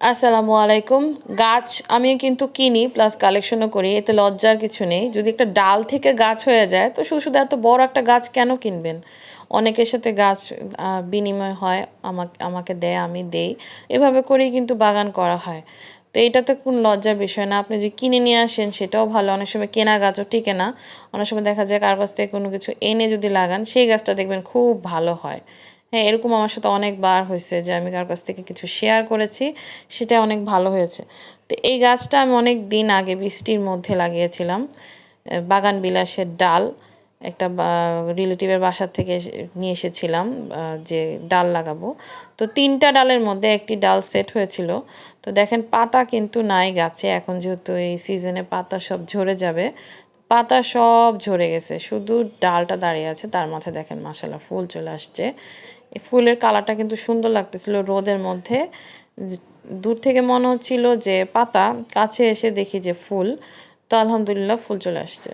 আসসালামু আলাইকুম। গাছ আমি কিন্তু কিনি প্লাস কালেকশনও করি। এতে লজ্জার কিছু নেই। যদি একটা ডাল থেকে গাছ হয়ে যায় তো শুধু এত বড় একটা গাছ কেন কিনবেন? অনেকের সাথে গাছ বিনিময় হয়। আমাকে দেয়, আমি দেই। এভাবে করেই কিন্তু বাগান করা হয়। তো এইটাতে কোনো লজ্জার বিষয় না। আপনি যদি কিনে নিয়ে আসেন সেটাও ভালো। অনেক সময় কেনা গাছও টিকে না। অনেক সময় দেখা যায় কারো কাছ থেকে কোনো কিছু এনে যদি লাগান সেই গাছটা দেখবেন খুব ভালো হয়। হ্যাঁ, এরকম আমার সাথে অনেকবার হয়েছে যে আমি কারো কাছ থেকে কিছু শেয়ার করেছি, সেটা অনেক ভালো হয়েছে। তো এই গাছটা আমি অনেক দিন আগে বৃষ্টির মধ্যে লাগিয়েছিলাম। বাগান বিলাসের ডাল একটা রিলেটিভের বাসা থেকে নিয়ে এসেছিলাম, যে ডাল লাগাবো। তো ৩টা ডালের মধ্যে একটি ডাল সেট হয়েছিল। তো দেখেন পাতা কিন্তু নাই গাছে এখন, যেহেতু এই সিজনে পাতা সব ঝরে যাবে। পাতা সব ঝরে গেছে, শুধু ডালটা দাঁড়িয়ে আছে, তার মাথায় দেখেন মাশাআল্লাহ ফুল চলে আসছে। এই ফুলের কালারটা কিন্তু সুন্দর লাগতেছিল রোদের মধ্যে। দূর থেকে মনে হচ্ছিল যে পাতা, কাছে এসে দেখি যে ফুল। তো আলহামদুলিল্লাহ ফুল চলে আসছে।